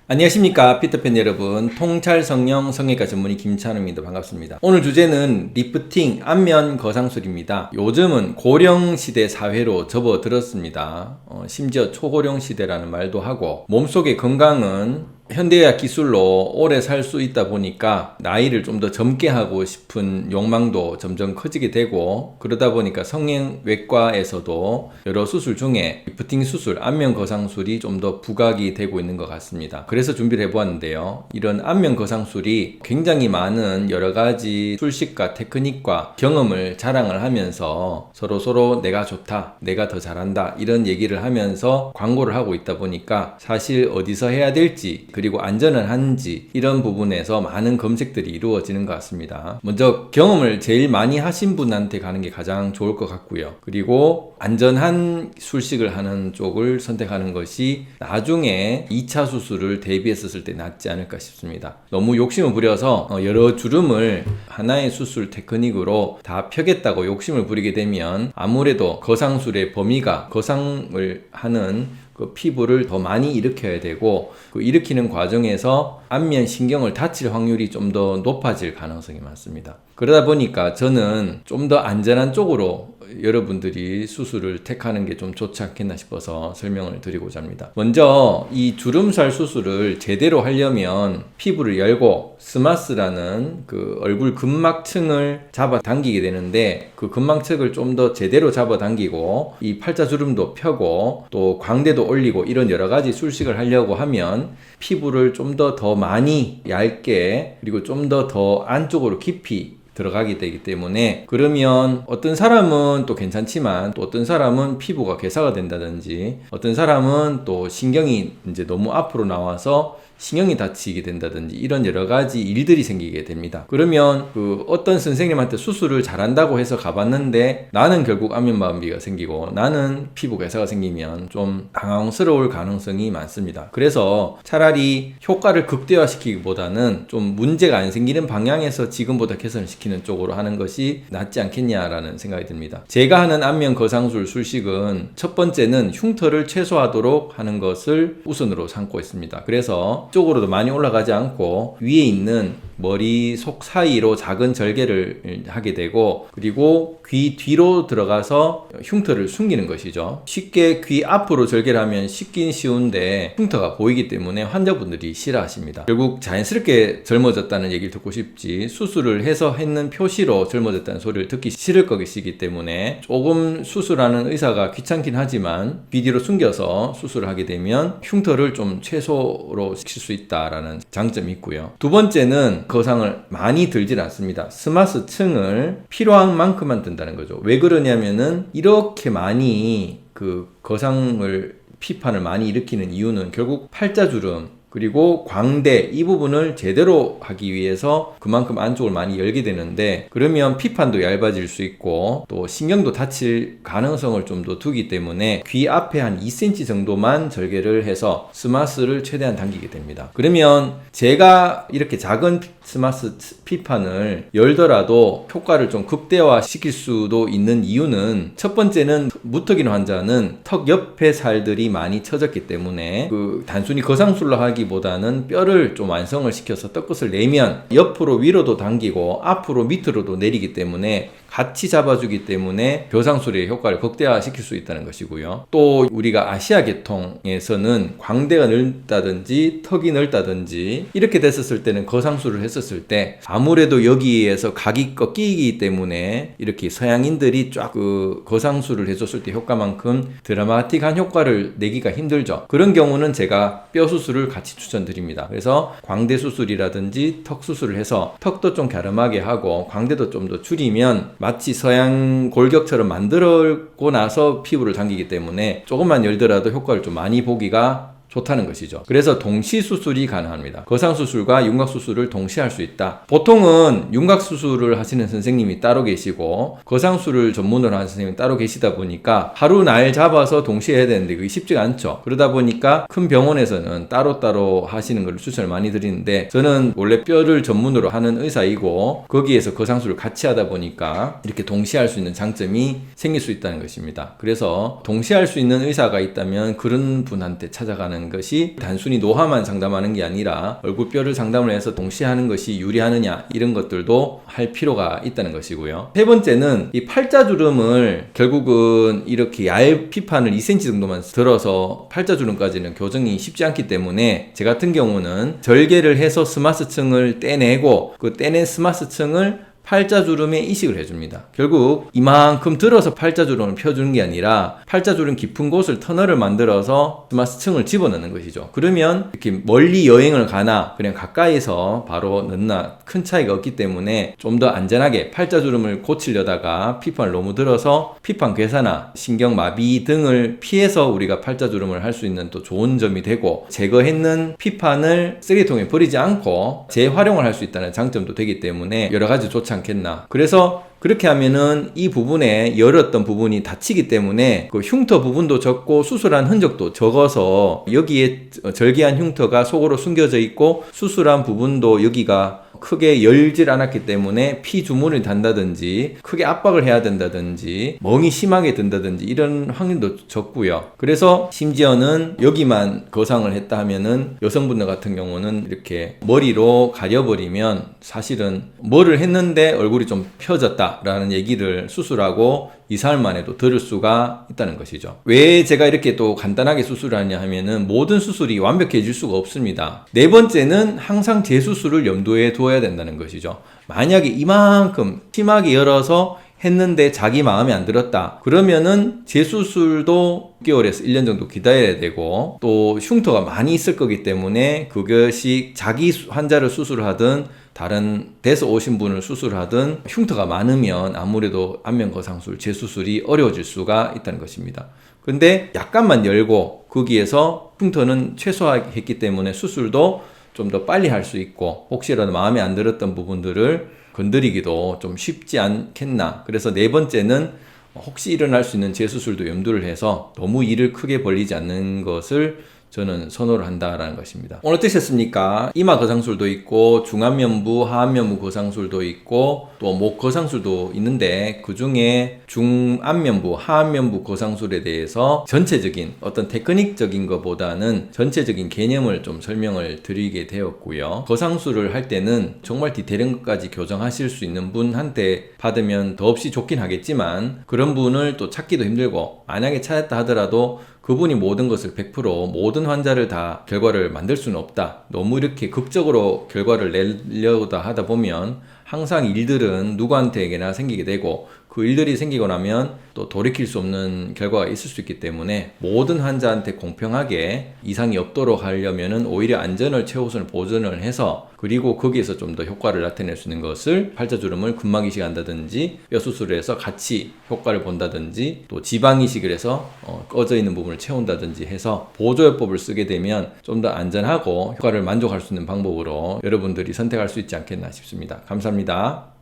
안녕하십니까 피터팬 여러분, 통찰 성형 성형외과 전문의 김찬우입니다. 반갑습니다. 오늘 주제는 리프팅 안면 거상술입니다. 요즘은 고령 시대 사회로 접어들었습니다. 심지어 초고령 시대라는 말도 하고, 몸속의 건강은 현대의학 기술로 오래 살 수 있다 보니까 나이를 좀 더 젊게 하고 싶은 욕망도 점점 커지게 되고, 그러다 보니까 성형외과에서도 여러 수술 중에 리프팅 수술, 안면 거상술이 좀 더 부각이 되고 있는 것 같습니다. 그래서 준비를 해보았는데요. 이런 안면 거상술이 굉장히 많은 여러가지 술식과 테크닉과 경험을 자랑을 하면서 서로 내가 좋다, 내가 더 잘한다, 이런 얘기를 하면서 광고를 하고 있다 보니까 사실 어디서 해야 될지, 그리고 안전은 한지, 이런 부분에서 많은 검색들이 이루어지는 것 같습니다. 먼저 경험을 제일 많이 하신 분한테 가는 게 가장 좋을 것 같고요. 그리고 안전한 술식을 하는 쪽을 선택하는 것이 나중에 2차 수술을 대비했었을 때 낫지 않을까 싶습니다. 너무 욕심을 부려서 여러 주름을 하나의 수술 테크닉으로 다 펴겠다고 욕심을 부리게 되면 아무래도 거상술의 범위가 거상을 하는 그 피부를 더 많이 일으켜야 되고, 그 일으키는 과정에서 안면 신경을 다칠 확률이 좀 더 높아질 가능성이 많습니다. 그러다 보니까 저는 좀 더 안전한 쪽으로 여러분들이 수술을 택하는 게 좀 좋지 않겠나 싶어서 설명을 드리고자 합니다. 먼저 이 주름살 수술을 제대로 하려면 피부를 열고 스마스라는 그 얼굴 근막층을 잡아당기게 되는데, 그 근막층을 좀 더 제대로 잡아당기고 이 팔자주름도 펴고 또 광대도 올리고, 이런 여러가지 술식을 하려고 하면 피부를 좀 더 많이 얇게, 그리고 좀 더 안쪽으로 깊이 들어가게 되기 때문에, 그러면 어떤 사람은 또 괜찮지만 또 어떤 사람은 피부가 괴사가 된다든지, 어떤 사람은 또 신경이 이제 너무 앞으로 나와서 신경이 다치게 된다든지, 이런 여러 가지 일들이 생기게 됩니다. 그러면 그 어떤 선생님한테 수술을 잘한다고 해서 가봤는데 나는 결국 안면마비가 생기고 나는 피부 괴사가 생기면 좀 당황스러울 가능성이 많습니다. 그래서 차라리 효과를 극대화시키기보다는 좀 문제가 안 생기는 방향에서 지금보다 개선을 시키는 쪽으로 하는 것이 낫지 않겠냐라는 생각이 듭니다. 제가 하는 안면 거상술 술식은 첫 번째는 흉터를 최소화하도록 하는 것을 우선으로 삼고 있습니다. 그래서 쪽으로도 많이 올라가지 않고 위에 있는 머리 속 사이로 작은 절개를 하게 되고, 그리고 귀 뒤로 들어가서 흉터를 숨기는 것이죠. 쉽게 귀 앞으로 절개를 하면 쉽긴 쉬운데 흉터가 보이기 때문에 환자분들이 싫어하십니다. 결국 자연스럽게 젊어졌다는 얘기를 듣고 싶지, 수술을 해서 했는 표시로 젊어졌다는 소리를 듣기 싫을 것이기 때문에 조금 수술하는 의사가 귀찮긴 하지만 귀 뒤로 숨겨서 수술을 하게 되면 흉터를 좀 최소로 시킬 수 있다라는 장점이 있고요. 두 번째는 거상을 많이 들질 않습니다. 스마스 층을 필요한 만큼만 든다는 거죠. 왜 그러냐면은 이렇게 많이 그 거상을 피판을 많이 일으키는 이유는 결국 팔자주름 그리고 광대, 이 부분을 제대로 하기 위해서 그만큼 안쪽을 많이 열게 되는데, 그러면 피판도 얇아질 수 있고 또 신경도 다칠 가능성을 좀 더 두기 때문에 귀 앞에 한 2cm 정도만 절개를 해서 스마스를 최대한 당기게 됩니다. 그러면 제가 이렇게 작은 스마스 피판을 열더라도 효과를 좀 극대화 시킬 수도 있는 이유는, 첫 번째는 무턱인 환자는 턱 옆에 살들이 많이 처졌기 때문에 그 단순히 거상술로 하기보다는 뼈를 좀 완성을 시켜서 떡끝을 내면 옆으로 위로도 당기고 앞으로 밑으로도 내리기 때문에 같이 잡아주기 때문에 벼상술의 효과를 극대화시킬 수 있다는 것이고요. 또 우리가 아시아 계통에서는 광대가 넓다든지 턱이 넓다든지 이렇게 됐었을 때는 거상술을 했었을 때 아무래도 여기에서 각이 꺾이기 때문에 이렇게 서양인들이 쫙 그 거상술을 해줬을 때 효과만큼 드라마틱한 효과를 내기가 힘들죠. 그런 경우는 제가 뼈 수술을 같이 추천드립니다. 그래서 광대 수술이라든지 턱 수술을 해서 턱도 좀 갸름하게 하고 광대도 좀 더 줄이면 마치 서양 골격처럼 만들고 나서 피부를 당기기 때문에 조금만 열더라도 효과를 좀 많이 보기가 좋다는 것이죠. 그래서 동시 수술이 가능합니다. 거상수술과 윤곽수술을 동시에 할 수 있다. 보통은 윤곽수술을 하시는 선생님이 따로 계시고 거상술을 전문으로 하는 선생님이 따로 계시다 보니까 하루 날 잡아서 동시에 해야 되는데 그게 쉽지가 않죠. 그러다 보니까 큰 병원에서는 따로따로 하시는 걸 추천을 많이 드리는데, 저는 원래 뼈를 전문으로 하는 의사이고 거기에서 거상술을 같이 하다 보니까 이렇게 동시에 할 수 있는 장점이 생길 수 있다는 것입니다. 그래서 동시에 할 수 있는 의사가 있다면 그런 분한테 찾아가는 것이, 단순히 노화만 상담하는 게 아니라 얼굴뼈를 상담을 해서 동시에 하는 것이 유리하느냐, 이런 것들도 할 필요가 있다는 것이고요. 세 번째는 이 팔자주름을 결국은 이렇게 얇피판을 2cm 정도만 들어서 팔자주름까지는 교정이 쉽지 않기 때문에 제 같은 경우는 절개를 해서 스마스층을 떼내고 그 떼낸 스마스층을 팔자주름에 이식을 해줍니다. 결국 이만큼 들어서 팔자주름을 펴주는 게 아니라 팔자주름 깊은 곳을 터널을 만들어서 스마스층을 집어넣는 것이죠. 그러면 이렇게 멀리 여행을 가나 그냥 가까이서 바로 넣나 큰 차이가 없기 때문에 좀 더 안전하게 팔자주름을 고치려다가 피판을 너무 들어서 피판 괴사나 신경마비 등을 피해서 우리가 팔자주름을 할 수 있는 또 좋은 점이 되고, 제거했는 피판을 쓰레기통에 버리지 않고 재활용을 할 수 있다는 장점도 되기 때문에 여러 가지 좋지 않겠나. 그래서 그렇게 하면은 이 부분에 열었던 부분이 닫히기 때문에 그 흉터 부분도 적고 수술한 흔적도 적어서 여기에 절개한 흉터가 속으로 숨겨져 있고 수술한 부분도 여기가 크게 열질 않았기 때문에 피주문을 단다든지 크게 압박을 해야 된다든지 멍이 심하게 든다든지 이런 확률도 적고요. 그래서 심지어는 여기만 거상을 했다 하면은 여성분들 같은 경우는 이렇게 머리로 가려버리면 사실은 뭐를 했는데 얼굴이 좀 펴졌다 라는 얘기를 수술하고 2-3일 만에도 들을 수가 있다는 것이죠. 왜 제가 이렇게 또 간단하게 수술을 하냐 하면은 모든 수술이 완벽해질 수가 없습니다. 네 번째는 항상 재수술을 염두에 두어야 된다는 것이죠. 만약에 이만큼 심하게 열어서 했는데 자기 마음에 안 들었다 그러면은 재수술도 6개월에서 1년 정도 기다려야 되고, 또 흉터가 많이 있을 거기 때문에 그것이 자기 환자를 수술하든 다른 데서 오신 분을 수술하든 흉터가 많으면 아무래도 안면거상술 재수술이 어려워질 수가 있다는 것입니다. 근데 약간만 열고 거기에서 흉터는 최소화했기 때문에 수술도 좀 더 빨리 할 수 있고, 혹시라도 마음에 안 들었던 부분들을 건드리기도 좀 쉽지 않겠나. 그래서 네 번째는 혹시 일어날 수 있는 재수술도 염두를 해서 너무 일을 크게 벌리지 않는 것을 저는 선호를 한다라는 것입니다. 오늘 어떠셨습니까? 이마 거상술도 있고 중안면부, 하안면부 거상술도 있고 또 목 거상술도 있는데, 그 중에 중안면부, 하안면부 거상술에 대해서 전체적인 어떤 테크닉적인 것보다는 전체적인 개념을 좀 설명을 드리게 되었고요. 거상술을 할 때는 정말 디테일한 것까지 교정하실 수 있는 분한테 받으면 더없이 좋긴 하겠지만, 그런 분을 또 찾기도 힘들고, 만약에 찾았다 하더라도 그분이 모든 것을 100% 모든 환자를 다 결과를 만들 수는 없다. 너무 이렇게 극적으로 결과를 내려다 하다 보면 항상 일들은 누구한테나 생기게 되고, 그 일들이 생기고 나면 또 돌이킬 수 없는 결과가 있을 수 있기 때문에 모든 환자한테 공평하게 이상이 없도록 하려면은 오히려 안전을 최우선을 보존을 해서, 그리고 거기에서 좀 더 효과를 나타낼 수 있는 것을 팔자주름을 근막 이식을 한다든지 뼈 수술을 해서 같이 효과를 본다든지 또 지방 이식을 해서 꺼져 있는 부분을 채운다든지 해서 보조요법을 쓰게 되면 좀 더 안전하고 효과를 만족할 수 있는 방법으로 여러분들이 선택할 수 있지 않겠나 싶습니다. 감사합니다.